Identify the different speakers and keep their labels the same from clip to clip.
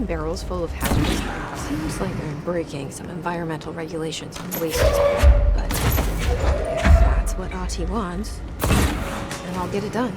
Speaker 1: Barrels full of hazardous. Seems like they're breaking some environmental regulations on waste disposal, but if that's what Ahti wants, then I'll get it done.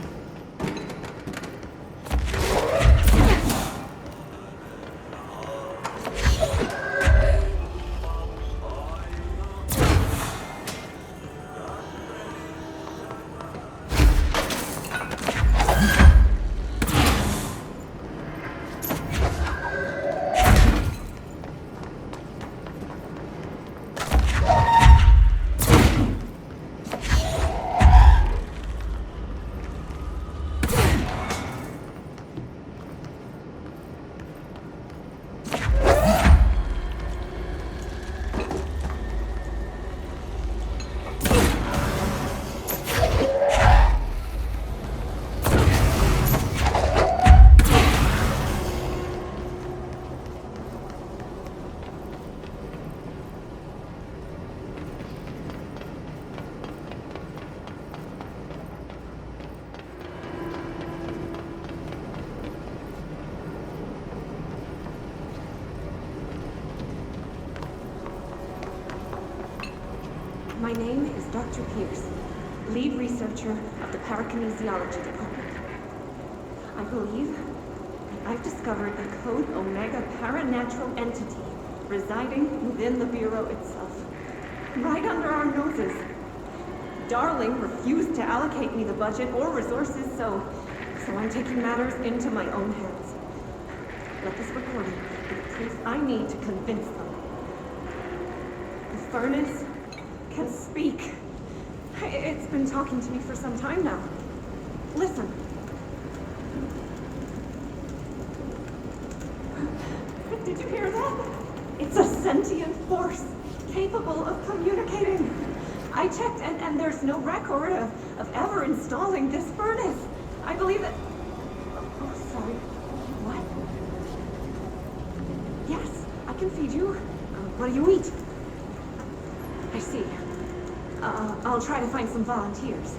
Speaker 2: My name is Dr. Pierce, lead researcher of the Parakinesiology Department. I believe I've discovered a Code Omega paranatural entity residing within the Bureau itself, right under our noses. Darling refused to allocate me the budget or resources, so I'm taking matters into my own hands. Let this recording be the proof I need to convince them. The furnace can speak. It's been talking to me for some time now. Listen. It's a sentient force, capable of communicating. I checked, and there's no record of ever installing this furnace. I believe that... Oh, sorry. What? Yes, I can feed you. What do you eat? I see. I'll try to find some volunteers.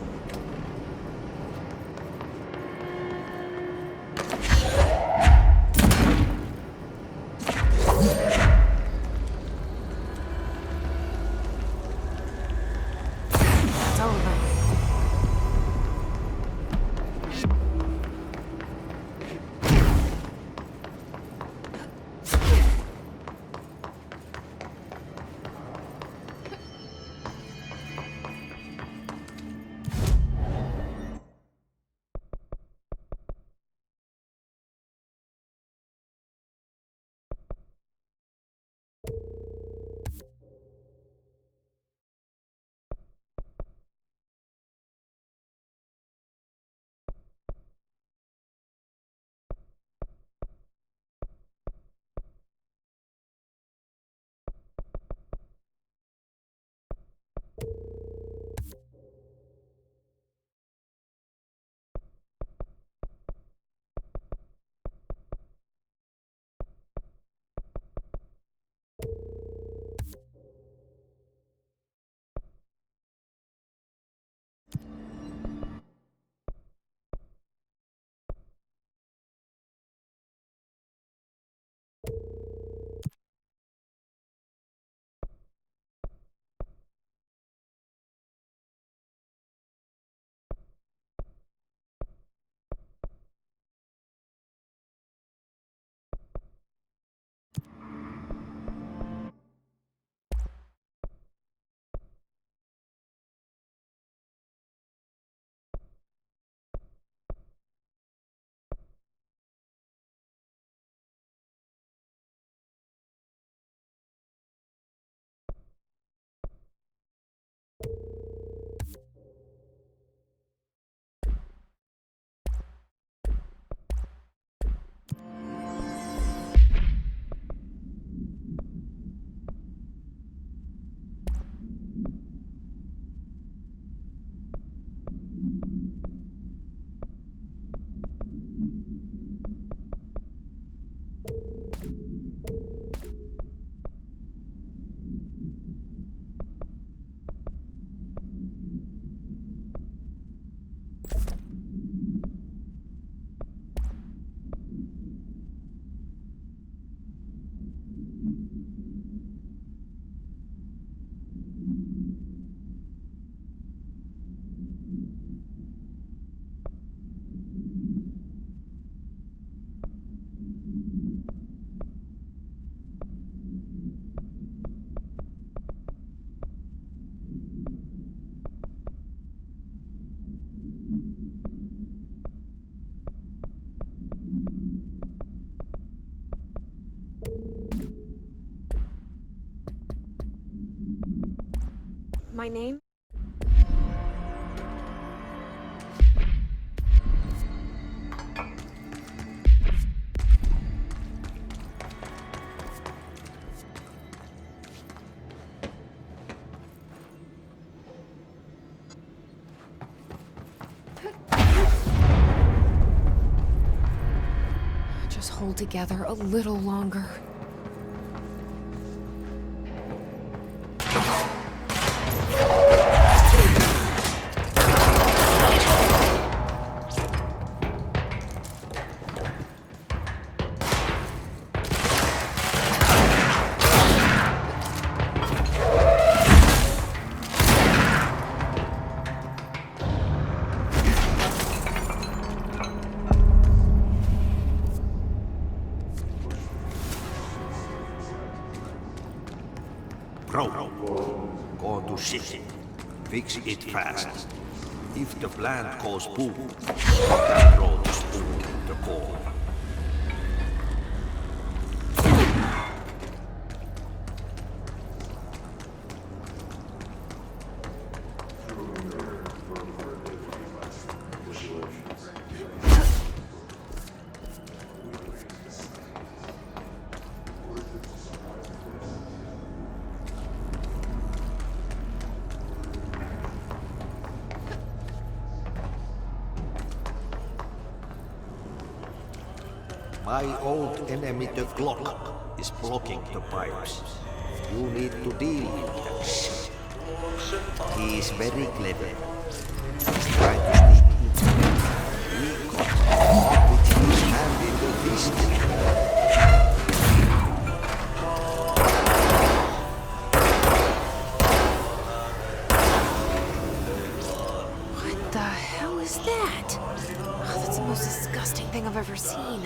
Speaker 1: My name? Just hold together a little longer.
Speaker 3: Go to ship. Fix it fast. If the plant goes boom, you can throw the spoon in the core. My old enemy, the clock, is blocking the pipes. You need to deal with that shit. He is very clever. He's trying to sneak into me. We got with his hand in the fist.
Speaker 1: What the hell is that? Oh, that's the most disgusting thing I've ever seen.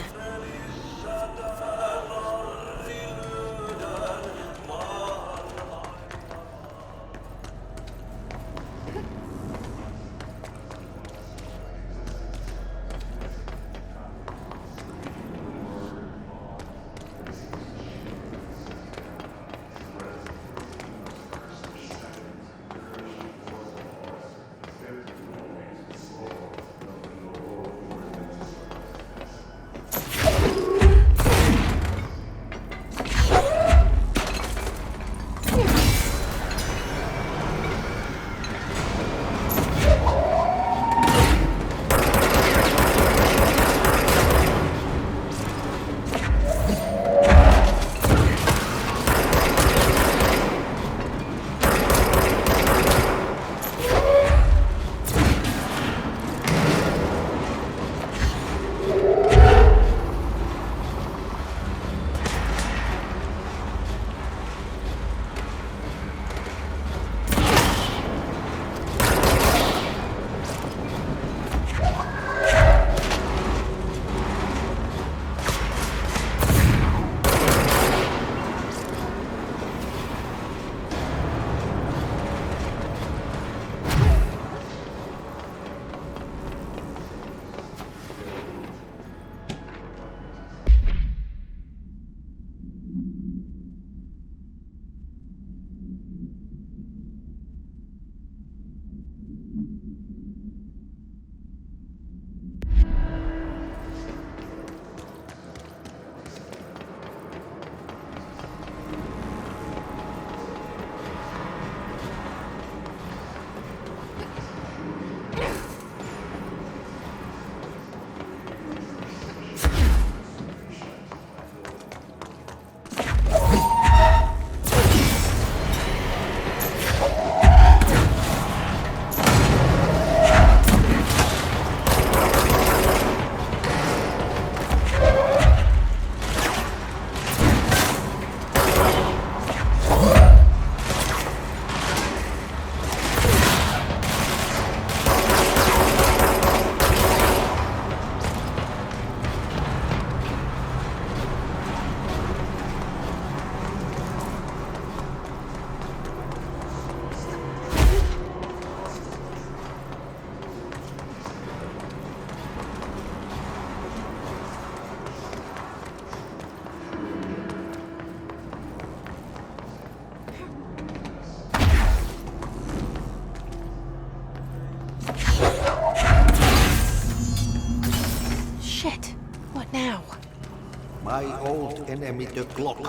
Speaker 3: My old enemy, the clock,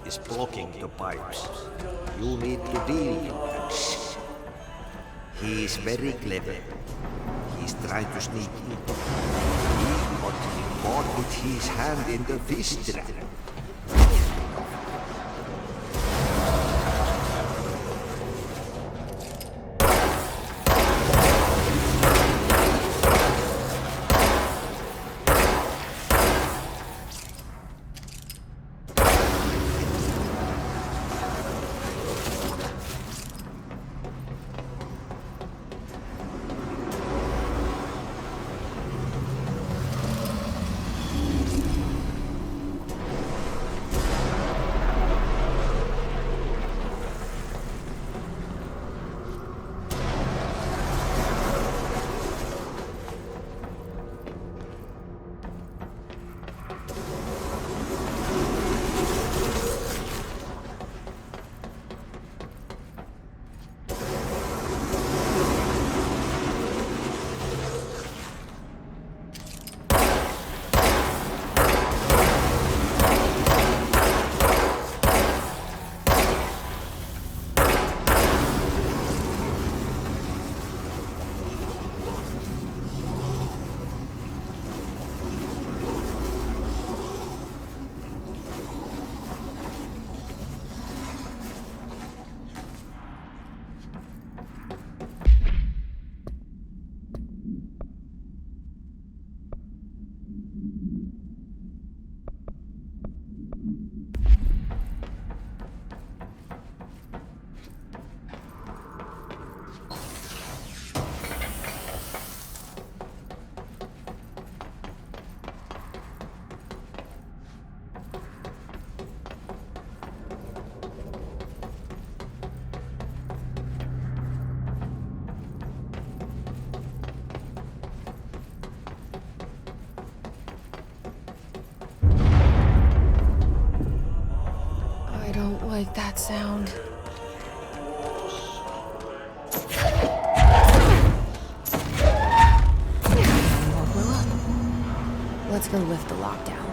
Speaker 3: is blocking the pipes. You need to deal with that shit. He is very clever. He's trying to sneak in. He got caught with his hand in the fist trap.
Speaker 1: like that sound. More blew up. Let's go lift the lockdown.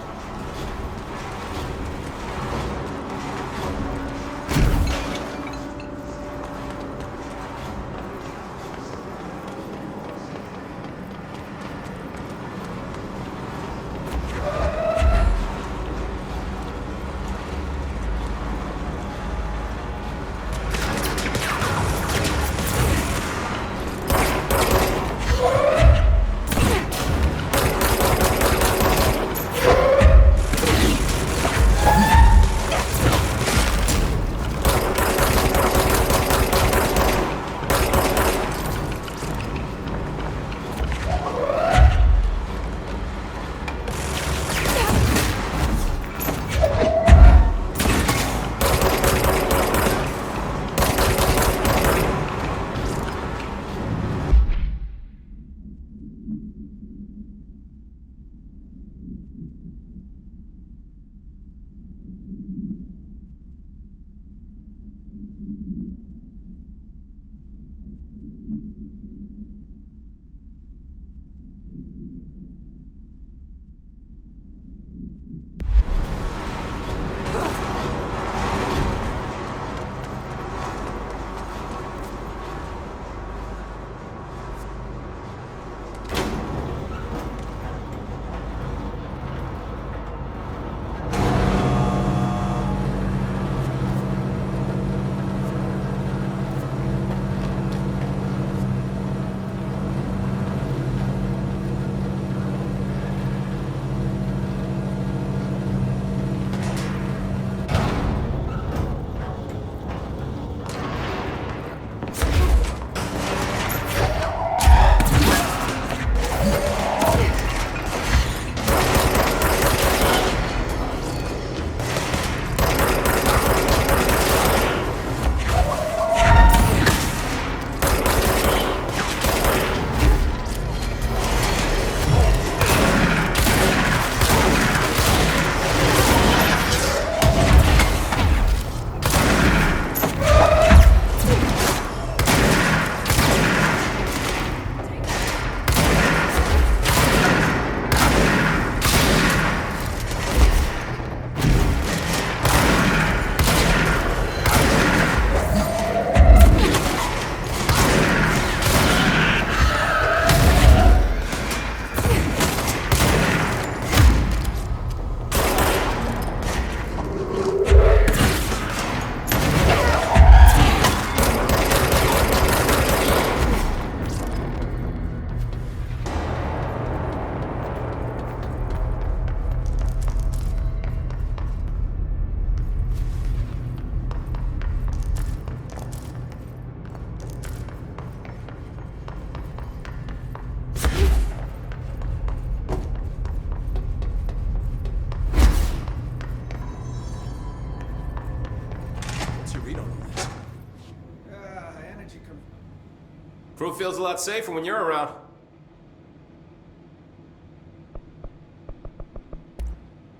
Speaker 4: Crew feels a lot safer when you're around.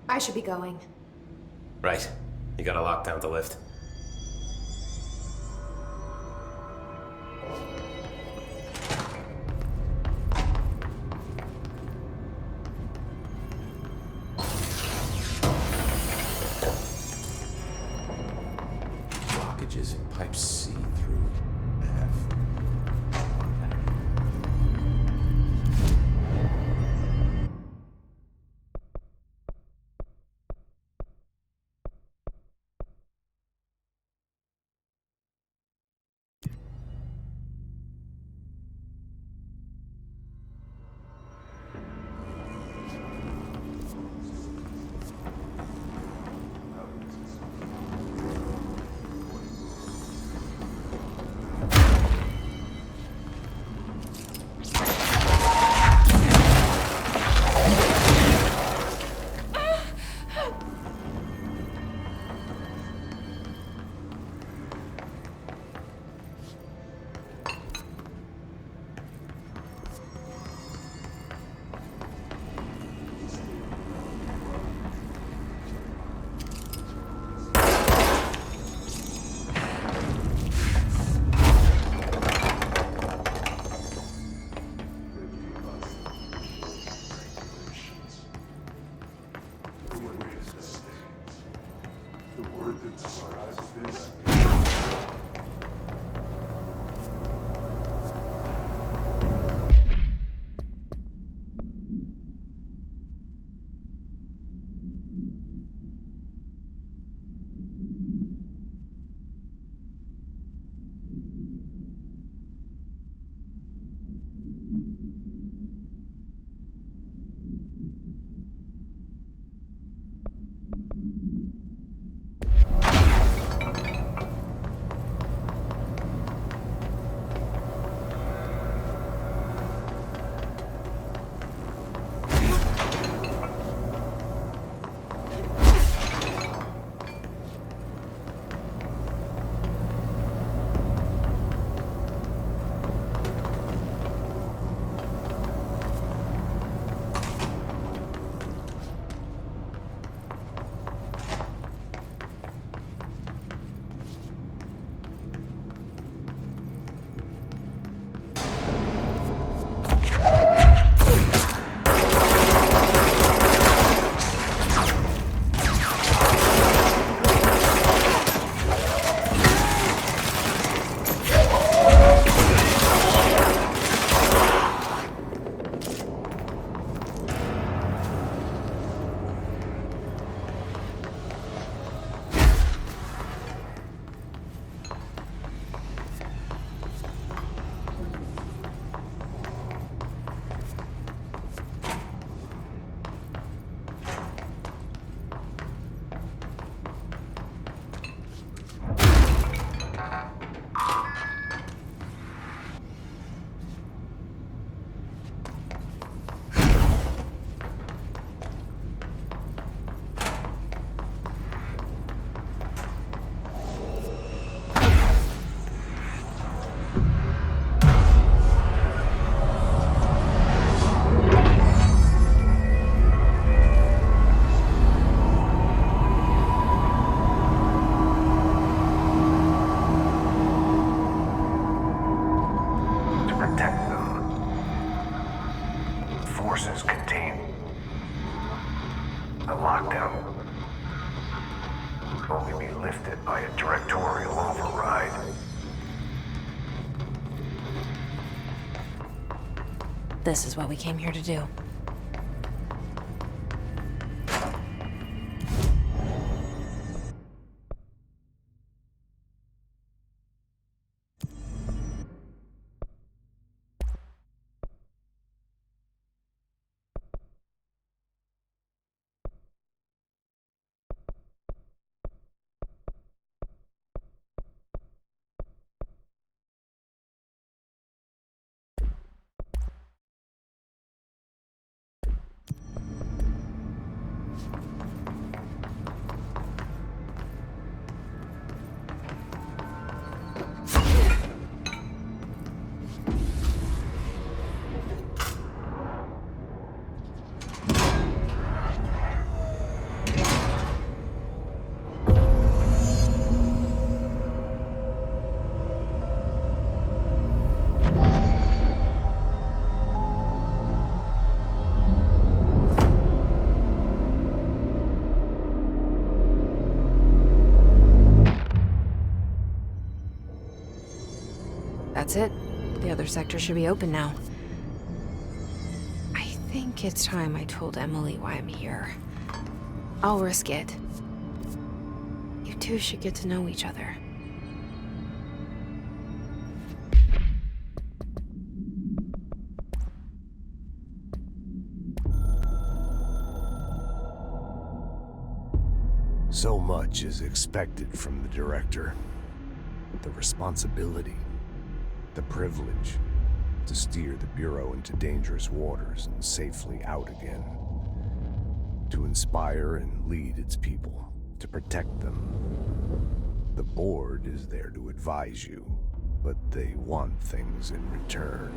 Speaker 1: I should be going.
Speaker 4: Right. You got a lockdown to lift.
Speaker 5: Blockages in pipes C through F.
Speaker 1: This is what we came here to do. That's it. The other sector should be open now. I think it's time I told Emily why I'm here. I'll risk it. You two should get to know each other.
Speaker 6: So much is expected from the director. The responsibility, the privilege to steer the Bureau into dangerous waters and safely out again. To inspire and lead its people, to protect them. The board is there to advise you, but they want things in return.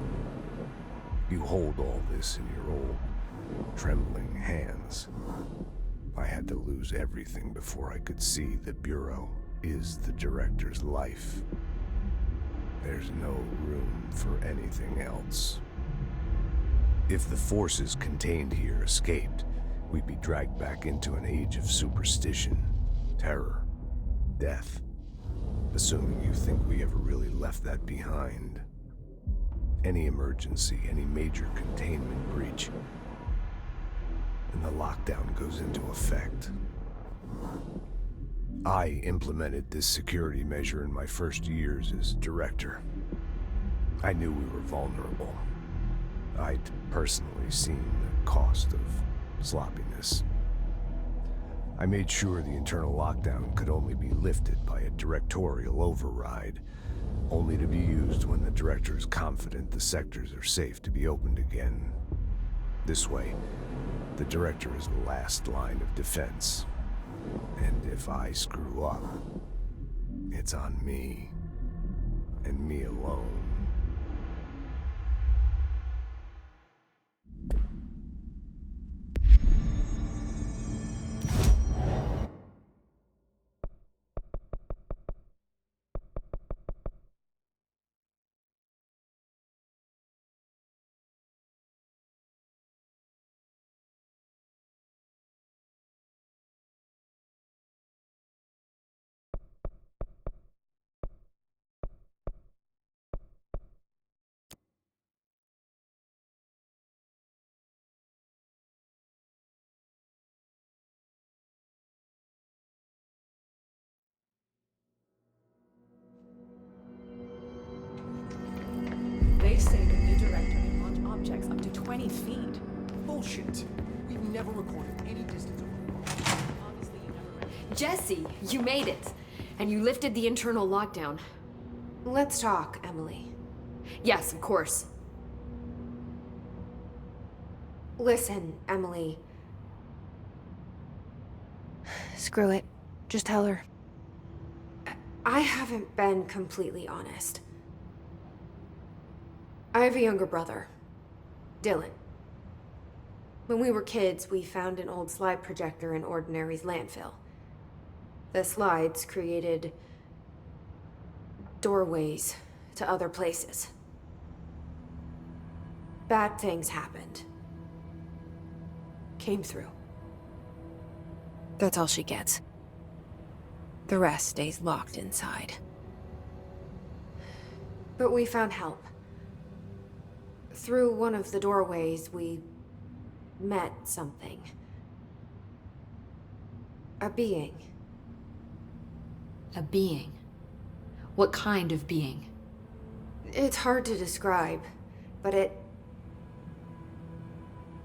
Speaker 6: You hold all this in your old, trembling hands. I had to lose everything before I could see the Bureau is the director's life. There's no room for anything else. If the forces contained here escaped, we'd be dragged back into an age of superstition, terror, death. Assuming you think we ever really left that behind. Any emergency, any major containment breach, and the lockdown goes into effect. I implemented this security measure in my first years as director. I knew we were vulnerable. I'd personally seen the cost of sloppiness. I made sure the internal lockdown could only be lifted by a directorial override, only to be used when the director is confident the sectors are safe to be opened again. This way, the director is the last line of defense. And if I screw up, it's on me, and me alone.
Speaker 7: They say the new director can launch objects up to 20 feet.
Speaker 8: Bullshit. We've never recorded any distance over.
Speaker 7: Obviously, you never read.
Speaker 9: Jesse, you made it. And you lifted the internal lockdown.
Speaker 1: Let's talk, Emily.
Speaker 9: Yes, of course.
Speaker 1: Listen, Emily. Screw it. Just tell her. I haven't been completely honest. I have a younger brother, Dylan. When we were kids, we found an old slide projector in Ordinary's landfill. The slides created doorways to other places. Bad things happened. Came through. That's all she gets. The rest stays locked inside. But we found help. Through one of the doorways, we met something. A being.
Speaker 9: A being? What kind of being?
Speaker 1: It's hard to describe, but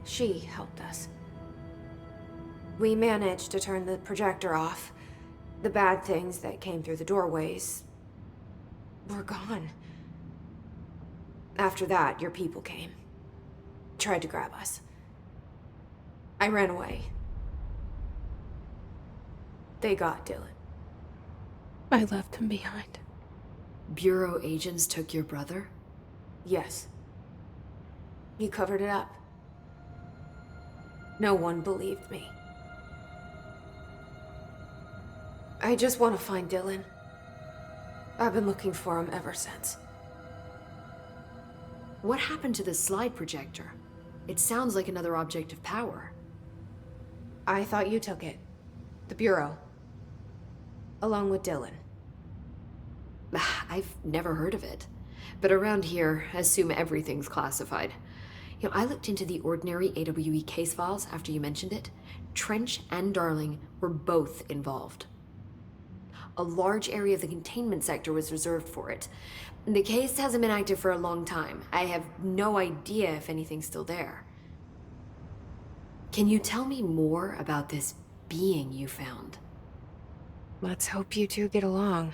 Speaker 1: she helped us. We managed to turn the projector off. The bad things that came through the doorways were gone. After that, your people came. Tried to grab us. I ran away. They got Dylan. I left him behind.
Speaker 9: Bureau agents took your brother?
Speaker 1: Yes. He covered it up. No one believed me. I just want to find Dylan. I've been looking for him ever since.
Speaker 9: What happened to the slide projector? It sounds like another object of power.
Speaker 1: I thought you took it. The Bureau. Along with Dylan.
Speaker 9: I've never heard of it. But around here, assume everything's classified. You know, I looked into the Ordinary AWE case files after you mentioned it. Trench and Darling were both involved. A large area of the containment sector was reserved for it. The case hasn't been active for a long time. I have no idea if anything's still there. Can you tell me more about this being you found?
Speaker 1: Let's hope you two get along.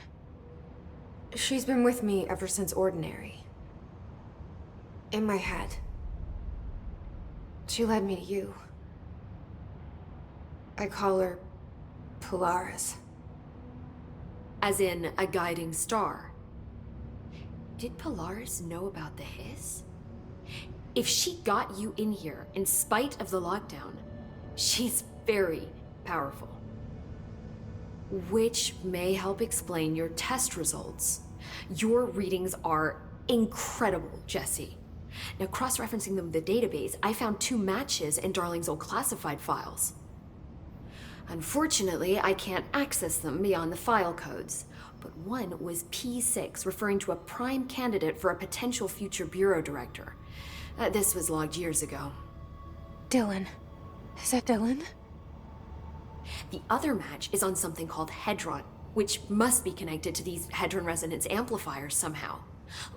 Speaker 1: She's been with me ever since Ordinary. In my head. She led me to you. I call her Polaris.
Speaker 9: As in a guiding star. Did Polaris know about the hiss? If she got you in here in spite of the lockdown, she's very powerful. Which may help explain your test results. Your readings are incredible, Jesse. Now, cross-referencing them with the database, I found 2 matches in Darling's old classified files. Unfortunately, I can't access them beyond the file codes. But one was P6, referring to a prime candidate for a potential future bureau director. This was logged years ago.
Speaker 1: Dylan. Is that Dylan?
Speaker 9: The other match is on something called Hedron, which must be connected to these Hedron resonance amplifiers somehow.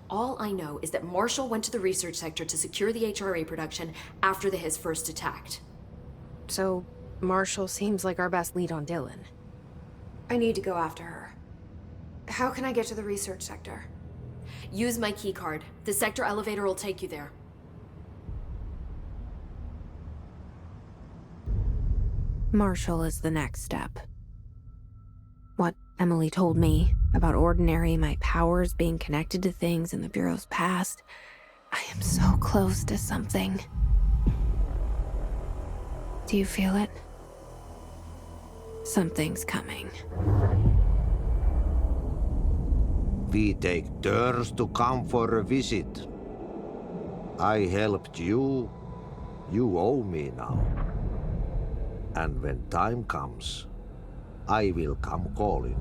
Speaker 9: All I know is that Marshall went to the research sector to secure the HRA production after the Hiss first attacked.
Speaker 1: So, Marshall seems like our best lead on Dylan. I need to go after her. How can I get to the research sector?
Speaker 9: Use my keycard. The sector elevator will take you there.
Speaker 1: Marshall is the next step. What Emily told me about Ordinary, my powers being connected to things in the Bureau's past, I am so close to something. Do you feel it? Something's coming.
Speaker 3: We take turns to come for a visit. I helped you. You owe me now. And when time comes, I will come calling.